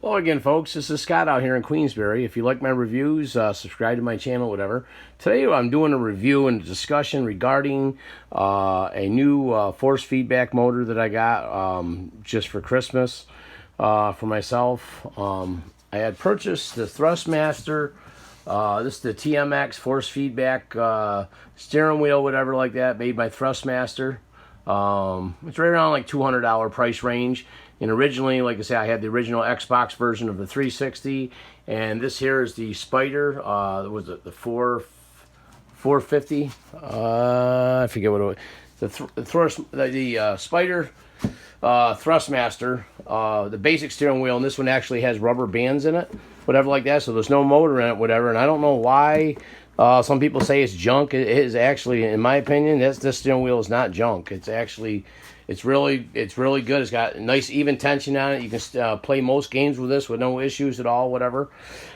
Hello again, folks. This is Scott out here in Queensbury. If you like my reviews, subscribe to my channel, whatever. Today I'm doing a review and a discussion regarding a new force feedback motor that I got just for Christmas for myself. I had purchased the Thrustmaster. This is the TMX force feedback steering wheel, whatever like that, made by Thrustmaster. It's right around like $200 price range. And originally, like I say, I had the original Xbox version of the 360, and this here is the Spider. Was it the 450? I forget what it was. The Spider Thrustmaster, the basic steering wheel, and this one actually has rubber bands in it, whatever like that. So there's no motor in it, whatever. And I don't know why. Some people say it's junk. It is actually, in my opinion, this steering wheel is not junk. It's actually, it's really good. It's got nice even tension on it. You can play most games with this with no issues at all, whatever.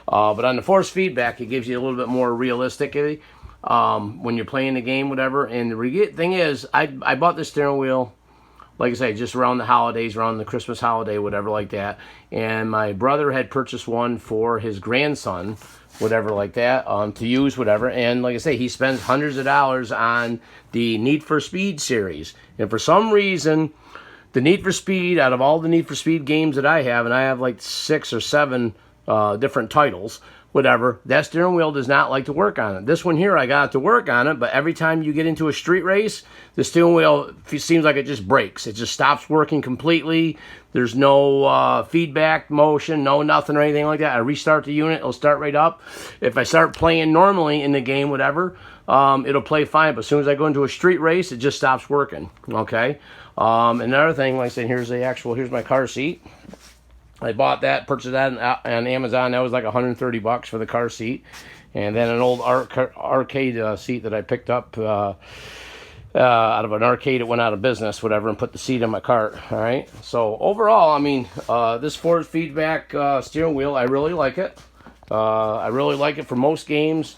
But on the force feedback, it gives you a little bit more realistically when you're playing the game, whatever. And the thing is, I bought this steering wheel, like I say, just around the holidays, around the Christmas holiday, whatever like that. And my brother had purchased one for his grandson, whatever like that, to use, whatever. And like I say, he spends hundreds of dollars on the Need for Speed series. And for some reason, the Need for Speed, out of all the Need for Speed games that I have, and I have like 6 or 7 different titles, whatever, that steering wheel does not like to work on it. This one here, I got it to work on it, but every time you get into a street race, the steering wheel seems like it just breaks. It just stops working completely. There's no feedback motion, no nothing or anything like that. I restart the unit, it'll start right up. If I start playing normally in the game, whatever, it'll play fine. But as soon as I go into a street race, it just stops working, okay? Another thing, like I said, here's my car seat. I bought that, purchased that on Amazon. That was like $130 for the car seat. And then an old arcade seat that I picked up out of an arcade. It went out of business, whatever, and put the seat in my cart. All right. So overall, I mean, this force feedback steering wheel, I really like it. I really like it for most games.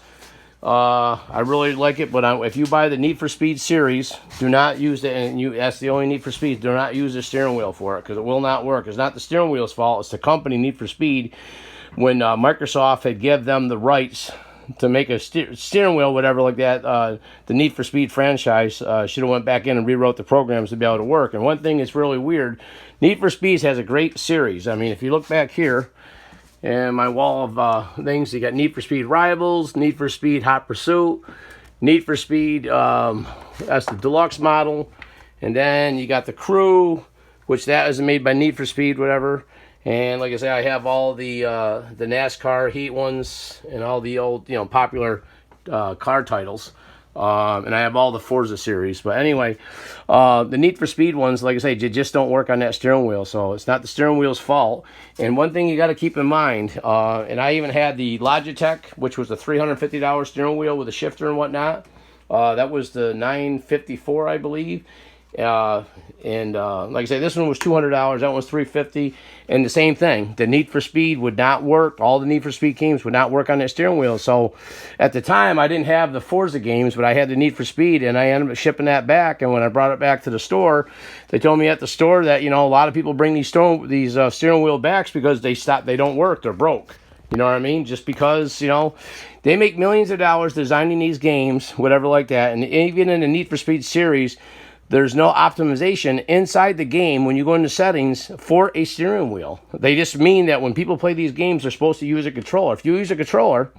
I really like it, but if you buy the Need for Speed series, do not use it, and that's the only Need for Speed. Do not use the steering wheel for it, because it will not work. It's not the steering wheel's fault. It's the company, Need for Speed. When Microsoft had given them the rights to make a steering wheel, whatever like that, the Need for Speed franchise should have went back in and rewrote the programs to be able to work. And one thing that's really weird, Need for Speed has a great series. I mean, if you look back here, and my wall of things, you got Need for Speed Rivals, Need for Speed Hot Pursuit, Need for Speed, that's the deluxe model. And then you got the Crew, which that is made by Need for Speed, whatever. And like I say, I have all the NASCAR Heat ones and all the old, popular car titles. And I have all the Forza series. But anyway, the Need for Speed ones, like I say, just don't work on that steering wheel. So it's not the steering wheel's fault. And one thing you got to keep in mind, and I even had the Logitech, which was the $350 steering wheel with a shifter and whatnot. That was the $954, I believe. Like I say, this one was $200. That one was $350. And the same thing, the Need for Speed would not work. All the Need for Speed games would not work on that steering wheel. So at the time, I didn't have the Forza games, but I had the Need for Speed, and I ended up shipping that back. And when I brought it back to the store, they told me at the store that a lot of people bring these steering wheel backs because they don't work, they're broke. You know what I mean? Just because, they make millions of dollars designing these games, whatever like that. And even in the Need for Speed series, there's no optimization inside the game when you go into settings for a steering wheel. They just mean that when people play these games, they're supposed to use a controller. If you use a controller,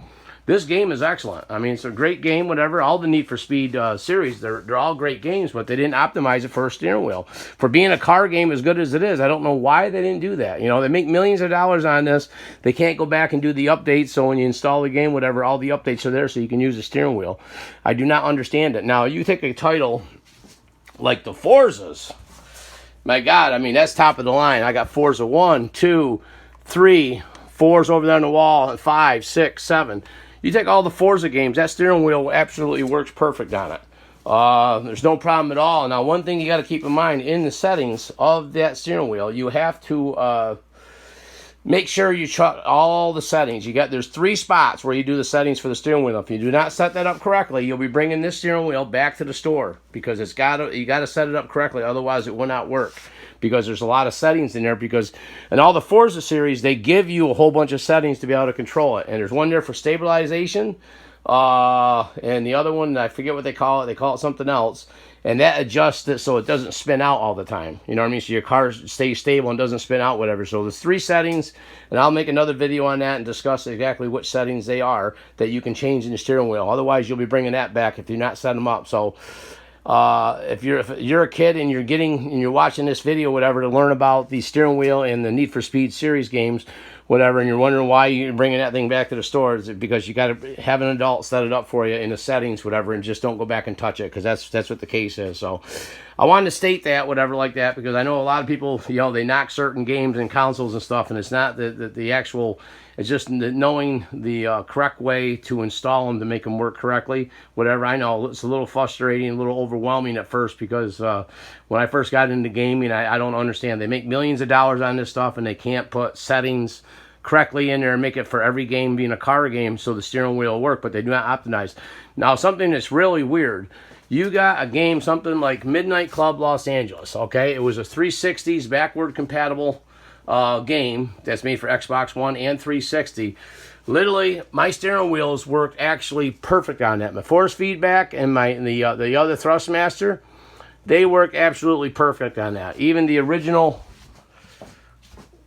this game is excellent. I mean, it's a great game, whatever. All the Need for Speed series, they're all great games, but they didn't optimize it for a steering wheel. For being a car game as good as it is, I don't know why they didn't do that. They make millions of dollars on this. They can't go back and do the updates, so when you install the game, whatever, all the updates are there so you can use the steering wheel. I do not understand it. Now, you take a title like the Forzas, my God, I mean, that's top of the line. I got Forza 1, 2, 3, 4's over there on the wall, and 5, 6, 7. You take all the Forza games, that steering wheel absolutely works perfect on it. There's no problem at all. Now, one thing you got to keep in mind, in the settings of that steering wheel, you have to make sure you check all the settings. There's 3 spots where you do the settings for the steering wheel. If you do not set that up correctly, you'll be bringing this steering wheel back to the store because you got to set it up correctly. Otherwise, it will not work because there's a lot of settings in there. Because in all the Forza series, they give you a whole bunch of settings to be able to control it. And there's one there for stabilization, and the other one, I forget what they call it. They call it something else. And that adjusts it so it doesn't spin out all the time. You know what I mean? So your car stays stable and doesn't spin out, whatever. So there's 3 settings, and I'll make another video on that and discuss exactly which settings they are that you can change in the steering wheel. Otherwise, you'll be bringing that back if you're not setting them up. So if you're a kid and you're watching this video, whatever, to learn about the steering wheel and the Need for Speed series games, whatever, and you're wondering why you're bringing that thing back to the store, is because you got to have an adult set it up for you in the settings, whatever, and just don't go back and touch it, because that's what the case is. So I wanted to state that, whatever, like that, because I know a lot of people, you know, they knock certain games and consoles and stuff, and it's not the actual, it's just knowing the correct way to install them to make them work correctly, whatever. I know it's a little frustrating, a little overwhelming at first, because when I first got into gaming, I don't understand. They make millions of dollars on this stuff, and they can't put settings correctly in there and make it for every game being a car game so the steering wheel will work, but they do not optimize. Now, something that's really weird, you got a game, something like Midnight Club Los Angeles, okay? It was a 360s backward compatible game that's made for Xbox One and 360. Literally, my steering wheels worked actually perfect on that. My force feedback and the other Thrustmaster, they work absolutely perfect on that. Even the original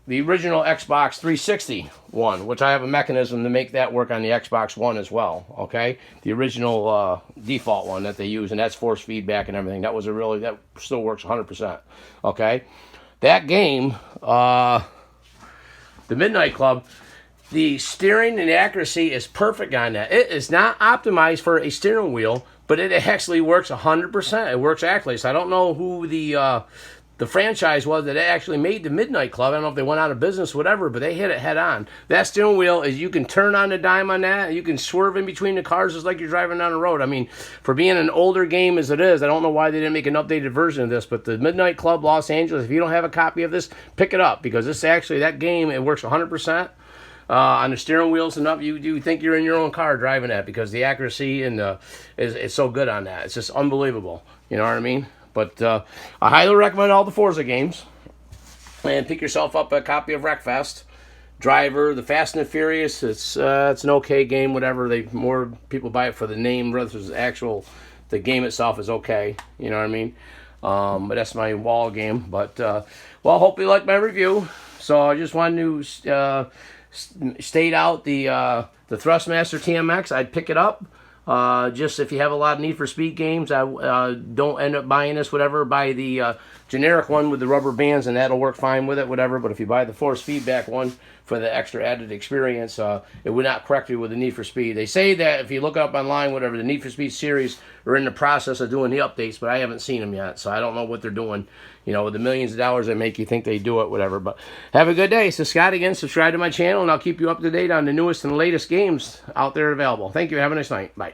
Xbox 360 one, which I have a mechanism to make that work on the Xbox One as well, okay? The original default one that they use, and that's force feedback and everything. That still works 100%, okay? That game, the Midnight Club, the steering and accuracy is perfect on that. It is not optimized for a steering wheel, but it actually works 100%. It works accurately. So I don't know who the franchise was that actually made the Midnight Club. I don't know if they went out of business, whatever, but they hit it head on. That steering wheel is, you can turn on the dime on that. You can swerve in between the cars just like you're driving down the road. I mean, for being an older game as it is, I don't know why they didn't make an updated version of this, but the Midnight Club Los Angeles, if you don't have a copy of this, pick it up, because this actually, that game, it works 100%. On the steering wheels and up, you think you're in your own car driving that, because the accuracy and is so good on that. It's just unbelievable. You know what I mean? But I highly recommend all the Forza games. And pick yourself up a copy of Wreckfest. Driver, the Fast and the Furious, it's an okay game, whatever. More people buy it for the name rather than the game itself is okay. You know what I mean? But that's my wall game. But, well, hope you like my review. So I just wanted to state out the Thrustmaster TMX. I'd pick it up. Just if you have a lot of Need for Speed games, I don't end up buying this, whatever. Buy the generic one with the rubber bands, and that'll work fine with it, whatever. But if you buy the force feedback one for the extra added experience, it would not correct you with the Need for Speed. They say that if you look up online, whatever, the Need for Speed series are in the process of doing the updates, but I haven't seen them yet, so I don't know what they're doing. You know, with the millions of dollars they make you think they do it, whatever. But have a good day. So Scott again, subscribe to my channel, and I'll keep you up to date on the newest and latest games out there available. Thank you. Have a nice night. Bye.